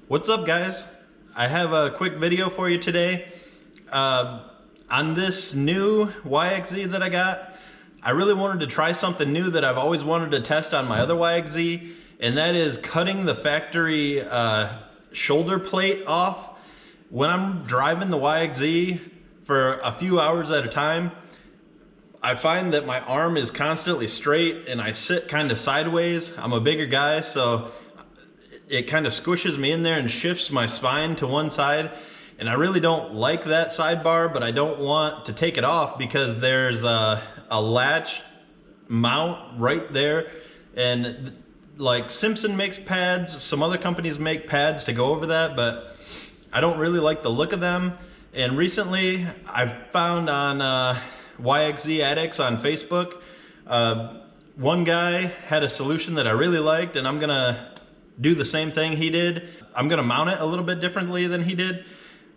What's up, guys? I have a quick video for you today. On this new YXZ that I got, I really wanted to try something new that I've always wanted to test on my other YXZ, and that is cutting the factory shoulder plate off. When I'm driving the YXZ for a few hours at a time, I find that my arm is constantly straight and I sit kind of sideways. I'm a bigger guy, so it kind of squishes me in there and shifts my spine to one side. And I really don't like that sidebar, but I don't want to take it off because there's a latch mount right there. And like Simpson makes pads, some other companies make pads to go over that, but I don't really like the look of them. And recently I found on YXZ Addicts on Facebook, one guy had a solution that I really liked, and I'm gonna do the same thing he did. I'm gonna mount it a little bit differently than he did,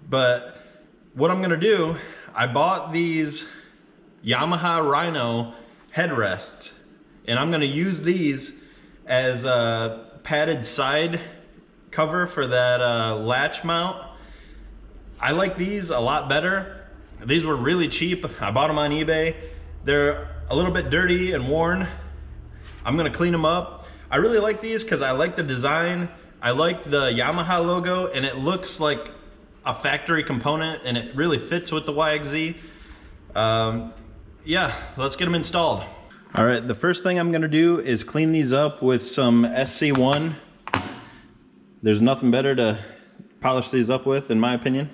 but what I'm gonna do, I bought these Yamaha Rhino headrests, and I'm gonna use these as a padded side cover for that latch mount. I like these a lot better. These were really cheap. I bought them on eBay. They're a little bit dirty and worn. I'm gonna clean them up. I really like these because I like the design. I like the Yamaha logo, and it looks like a factory component, and it really fits with the YXZ. Yeah, let's get them installed. All right, the first thing I'm gonna do is clean these up with some SC1. There's nothing better to polish these up with, in my opinion.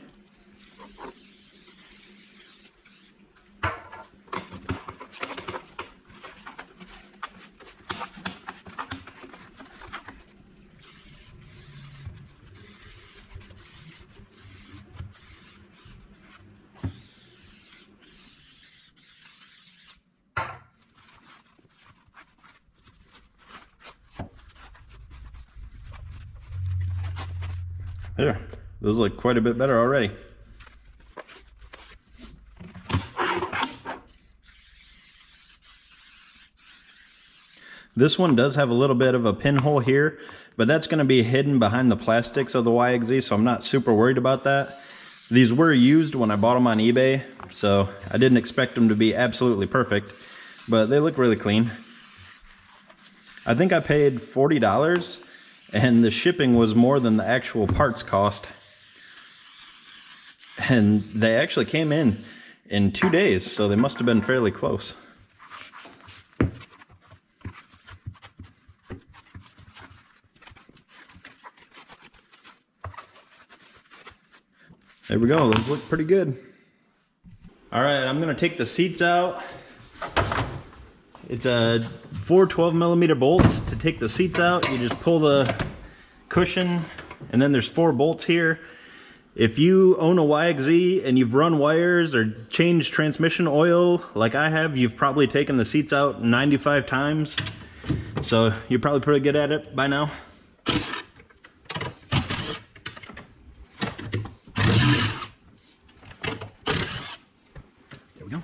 There, those look quite a bit better already. This one does have a little bit of a pinhole here, but that's going to be hidden behind the plastics of the YXZ, so I'm not super worried about that. These were used when I bought them on eBay, so I didn't expect them to be absolutely perfect, but they look really clean. I think I paid $40, and the shipping was more than the actual parts cost. And they actually came in 2 days, so they must have been fairly close. There we go, those look pretty good. All right, I'm gonna take the seats out. It's a 4 12mm bolts to take the seats out. You just pull the cushion, and then there's 4 bolts here. If you own a YXZ and you've run wires or changed transmission oil like I have, you've probably taken the seats out 95 times. So you're probably pretty good at it by now. There we go.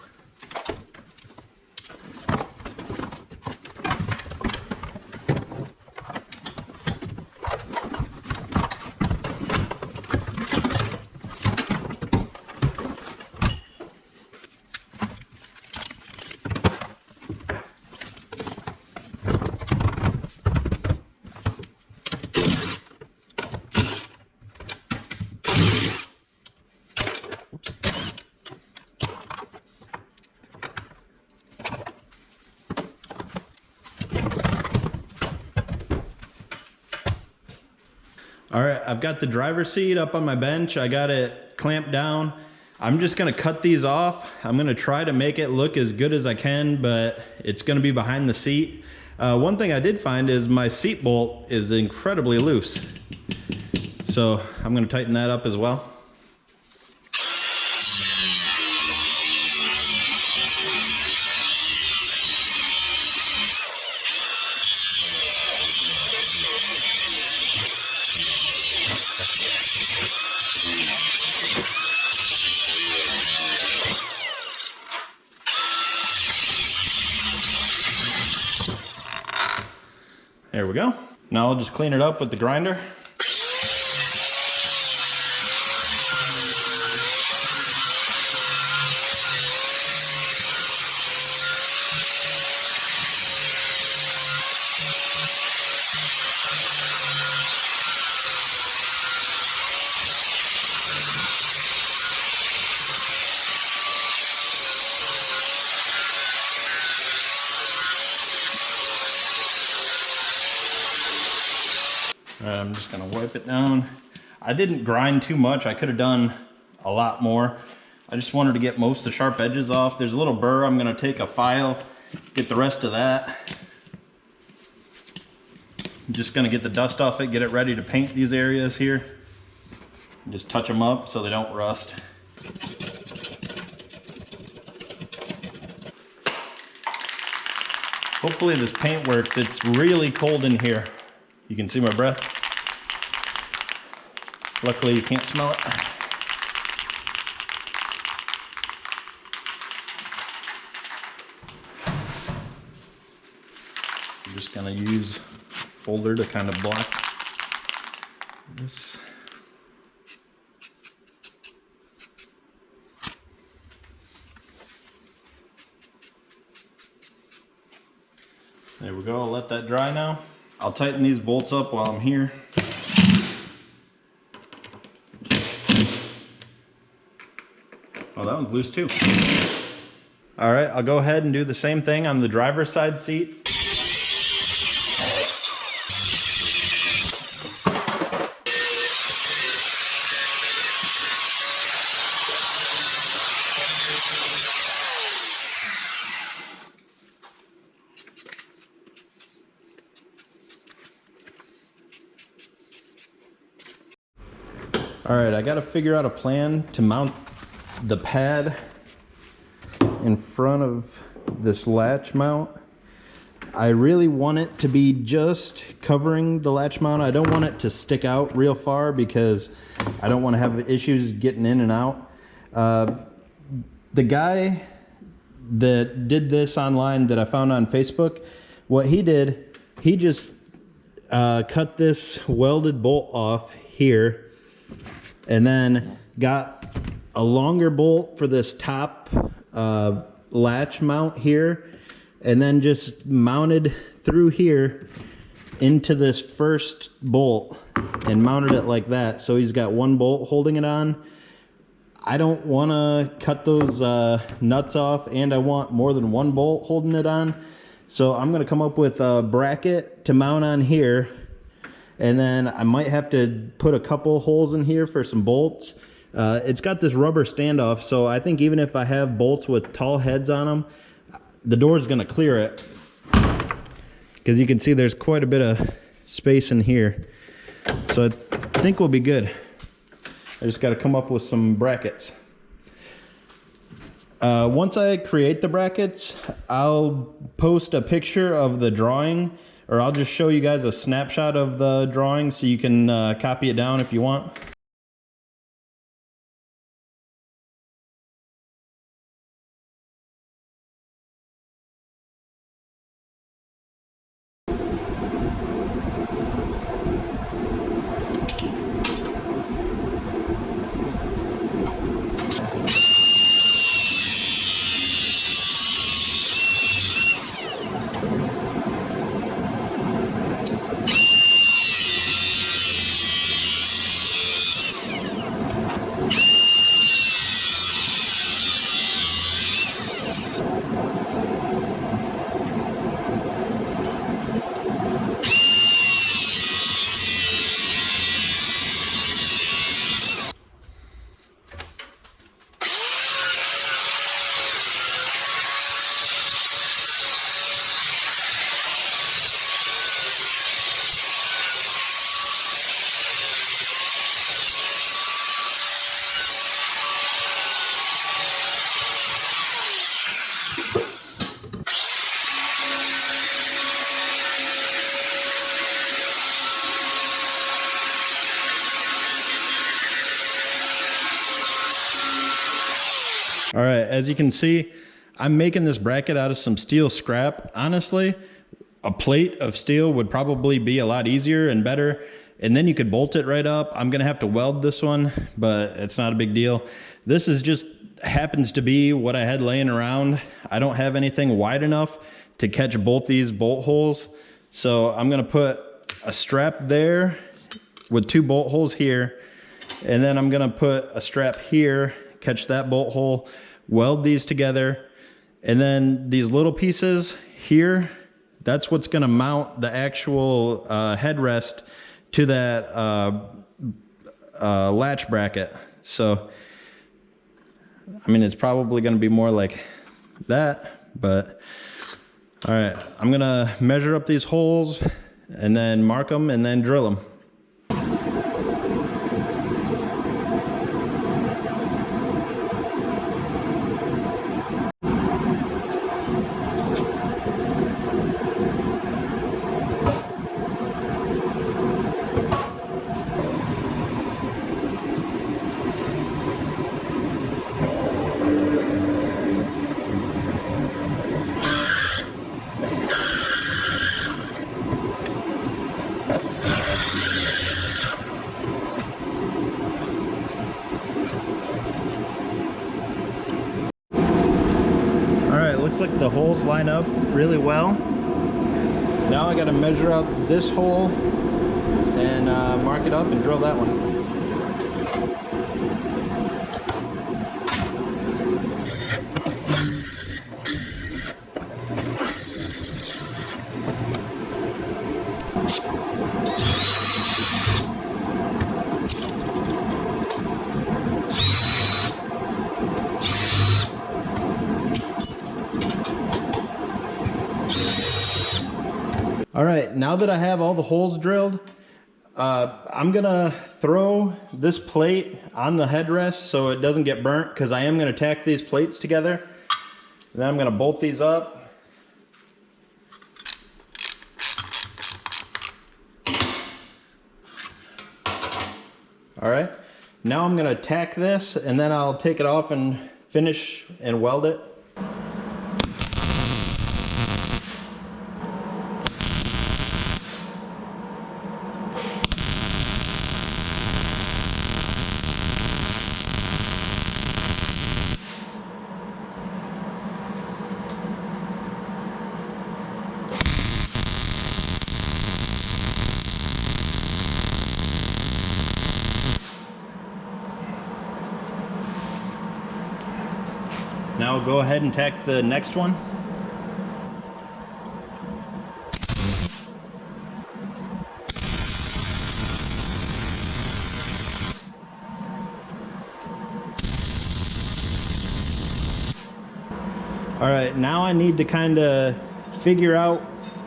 All right, I've got the driver's seat up on my bench. I got it clamped down. I'm just gonna cut these off. I'm gonna try to make it look as good as I can, but it's gonna be behind the seat. One thing I did find is my seat bolt is incredibly loose. So I'm gonna tighten that up as well. There we go. Now I'll just clean it up with the grinder. All right, I'm just gonna wipe it down. I didn't grind too much. I could have done a lot more. I just wanted to get most of the sharp edges off. There's a little burr. I'm gonna take a file, get the rest of that. I'm just gonna get the dust off it, get it ready to paint these areas here. Just touch them up so they don't rust. Hopefully this paint works. It's really cold in here. You can see my breath. Luckily you can't smell it. I'm just gonna use a folder to kind of block this. There we go, I'll let that dry now. I'll tighten these bolts up while I'm here. Oh, that one's loose too. All right, I'll go ahead and do the same thing on the driver's side seat. All right, I got to figure out a plan to mount the pad in front of this latch mount. I really want it to be just covering the latch mount. I don't want it to stick out real far because I don't want to have issues getting in and out. The guy that did this online that I found on Facebook, what he did, he just cut this welded bolt off here and then got a longer bolt for this top latch mount here, and then just mounted through here into this first bolt and mounted it like that. So he's got one bolt holding it on. I don't want to cut those nuts off, and I want more than one bolt holding it on. So I'm going to come up with a bracket to mount on here, and then I might have to put a couple holes in here for some bolts. It's got this rubber standoff, so I think even if I have bolts with tall heads on them, the door's going to clear it. Because you can see there's quite a bit of space in here. So I think we'll be good. I just got to come up with some brackets. Once I create the brackets, I'll post a picture of the drawing, or I'll just show you guys a snapshot of the drawing so you can copy it down if you want. All right, as you can see, I'm making this bracket out of some steel scrap. Honestly, a plate of steel would probably be a lot easier and better, and then you could bolt it right up. I'm gonna have to weld this one, but it's not a big deal. This is just happens to be what I had laying around. I don't have anything wide enough to catch both these bolt holes, so I'm gonna put a strap there with 2 bolt holes here, and then I'm gonna put a strap here, catch that bolt hole, weld these together, and then these little pieces here, that's what's gonna mount the actual headrest to that latch bracket. So, I mean, it's probably gonna be more like that, but all right, I'm gonna measure up these holes and then mark them and then drill them. Looks like the holes line up really well. Now I got to measure out this hole and mark it up and drill that one. All right, now that I have all the holes drilled, I'm gonna throw this plate on the headrest so it doesn't get burnt, because I am gonna tack these plates together. And then I'm gonna bolt these up. All right, now I'm gonna tack this and then I'll take it off and finish and weld it. Now we'll go ahead and tack the next one. All right, now I need to kind of figure out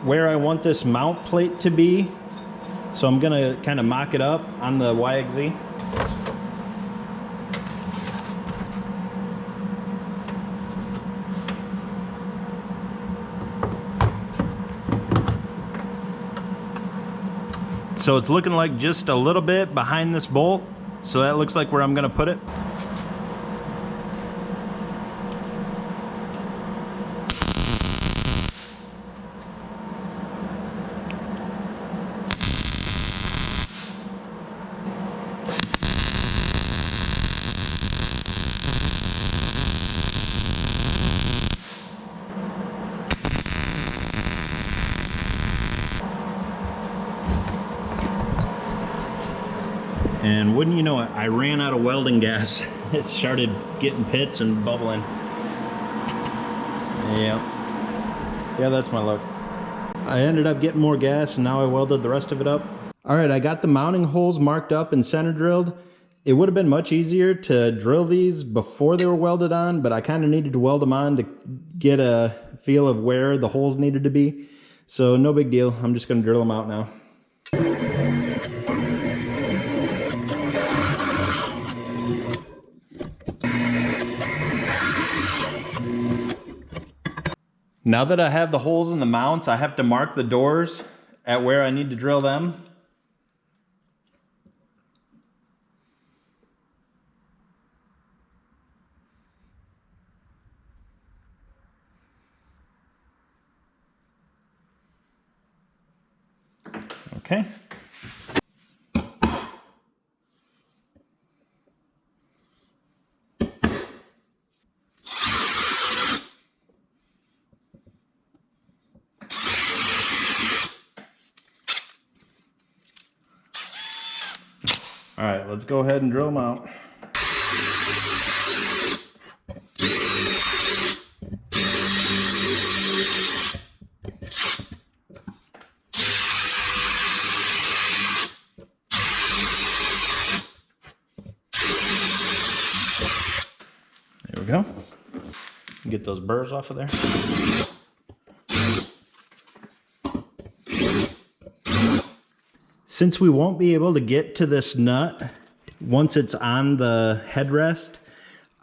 where I want this mount plate to be. So I'm gonna kind of mock it up on the YXZ. So it's looking like just a little bit behind this bolt. So that looks like where I'm gonna put it. And wouldn't you know it, I ran out of welding gas. It started getting pits and bubbling. Yeah, that's my luck. I ended up getting more gas and now I welded the rest of it up. All right, I got the mounting holes marked up and center drilled. It would have been much easier to drill these before they were welded on, but I kind of needed to weld them on to get a feel of where the holes needed to be. So no big deal, I'm just gonna drill them out now. Now that I have the holes in the mounts, I have to mark the doors at where I need to drill them. Okay. All right, let's go ahead and drill them out. There we go. Get those burrs off of there. Since we won't be able to get to this nut once it's on the headrest,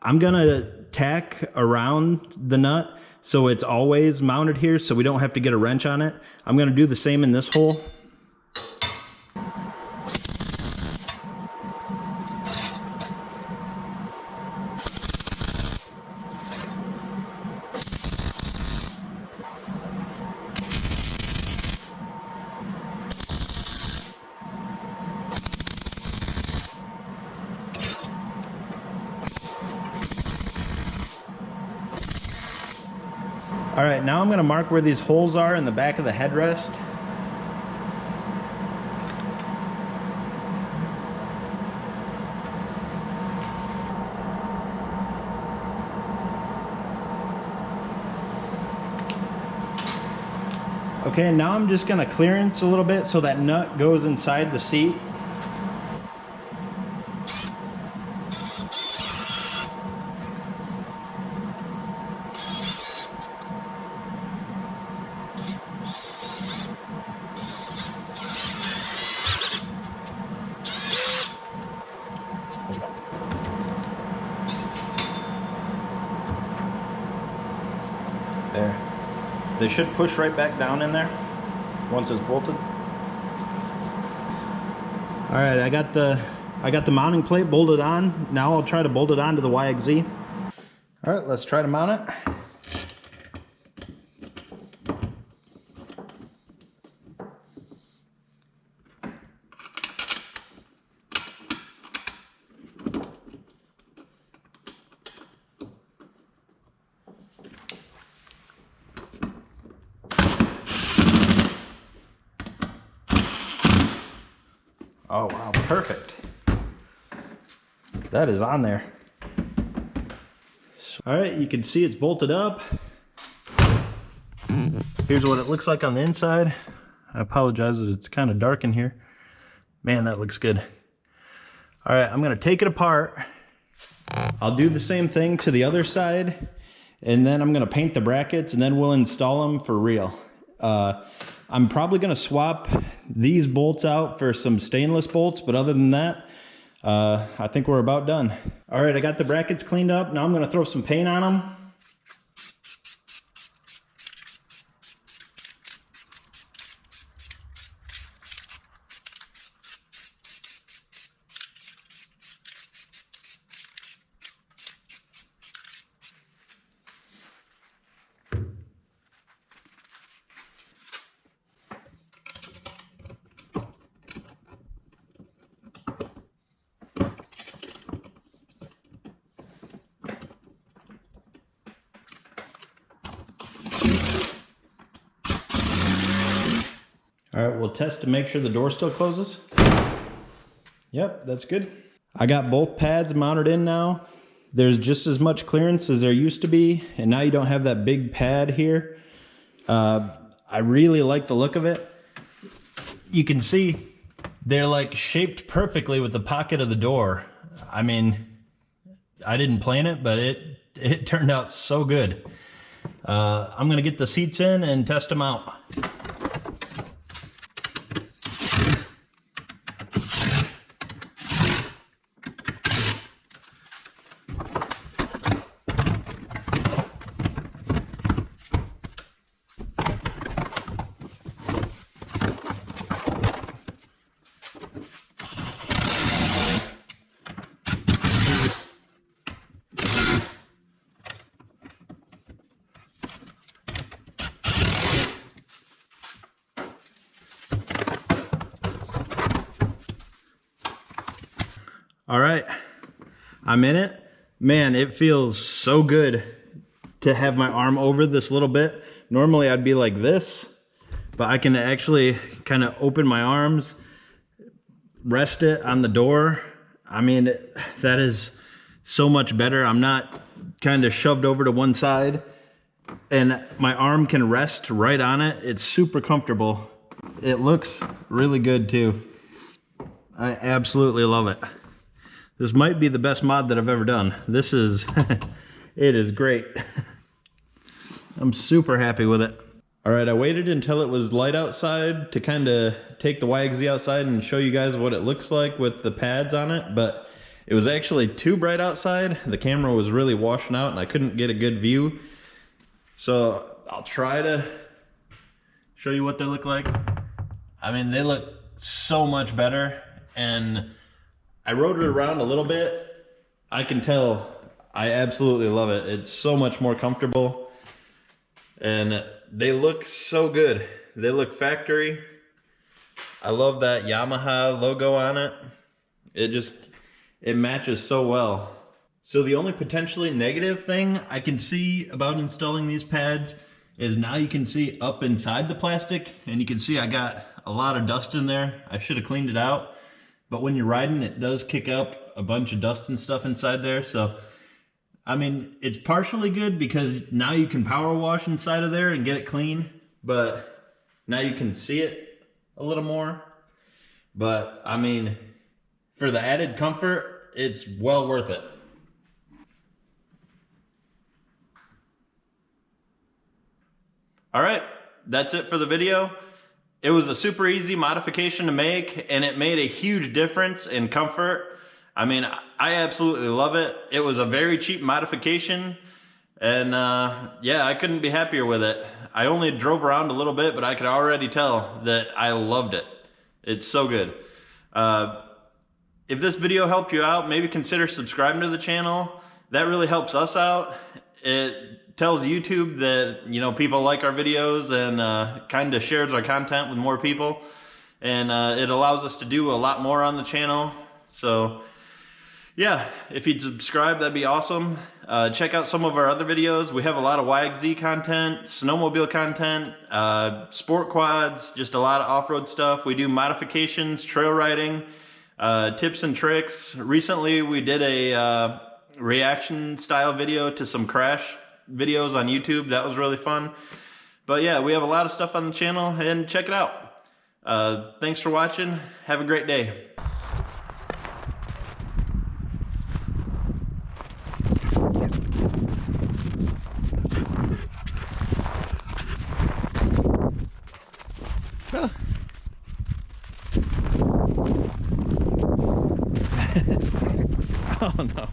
I'm gonna tack around the nut so it's always mounted here so we don't have to get a wrench on it. I'm gonna do the same in this hole. All right, now I'm gonna mark where these holes are in the back of the headrest. Okay, now I'm just gonna clearance a little bit so that nut goes inside the seat. There. They should push right back down in there once it's bolted. All right, I got the mounting plate bolted on. Now I'll try to bolt it onto the YXZ. All right, let's try to mount it. Oh wow, perfect. That is on there. All right, you can see it's bolted up. Here's what it looks like on the inside. I apologize that it's kind of dark in here. Man, that looks good. All right, I'm gonna take it apart. I'll do the same thing to the other side, and then I'm gonna paint the brackets, and then we'll install them for real. I'm probably gonna swap these bolts out for some stainless bolts, but other than that, I think we're about done. All right, I got the brackets cleaned up. Now I'm gonna throw some paint on them. All right, we'll test to make sure the door still closes. Yep, that's good. I got both pads mounted in now. There's just as much clearance as there used to be, and now you don't have that big pad here. I really like the look of it. You can see they're like shaped perfectly with the pocket of the door. I mean, I didn't plan it, but it turned out so good. I'm gonna get the seats in and test them out. All right, I'm in it. Man, it feels so good to have my arm over this little bit. Normally I'd be like this, but I can actually kind of open my arms, rest it on the door, I mean, that is so much better. I'm not kind of shoved over to one side, and my arm can rest right on it. It's super comfortable. It looks really good too. I absolutely love it. This might be the best mod that I've ever done. This is, it is great. I'm super happy with it. All right, I waited until it was light outside to kind of take the YXZ outside and show you guys what it looks like with the pads on it, but it was actually too bright outside. The camera was really washing out and I couldn't get a good view. So I'll try to show you what they look like. I mean, they look so much better, and I rode it around a little bit. I can tell I absolutely love it. It's so much more comfortable, and they look so good. They look factory. I love that Yamaha logo on it. It matches so well. So the only potentially negative thing I can see about installing these pads is now you can see up inside the plastic, and you can see I got a lot of dust in there. I should have cleaned it out, but when you're riding, it does kick up a bunch of dust and stuff inside there. So I mean, it's partially good because now you can power wash inside of there and get it clean, but now you can see it a little more. But I mean, for the added comfort, it's well worth it. All right, that's it for the video. It was a super easy modification to make, and it made a huge difference in comfort. I mean, I absolutely love it. It was a very cheap modification, and yeah, I couldn't be happier with it. I only drove around a little bit, but I could already tell that I loved it. It's so good. If this video helped you out, maybe consider subscribing to the channel. That really helps us out. It tells YouTube that, you know, people like our videos, and kind of shares our content with more people. And it allows us to do a lot more on the channel. So yeah, if you'd subscribe, that'd be awesome. Check out some of our other videos. We have a lot of YXZ content, snowmobile content, sport quads, just a lot of off-road stuff. We do modifications, trail riding, tips and tricks. Recently, we did a reaction style video to some crash videos on YouTube. That was really fun. But yeah, we have a lot of stuff on the channel, and check it out. Thanks for watching. Have a great day. Oh no.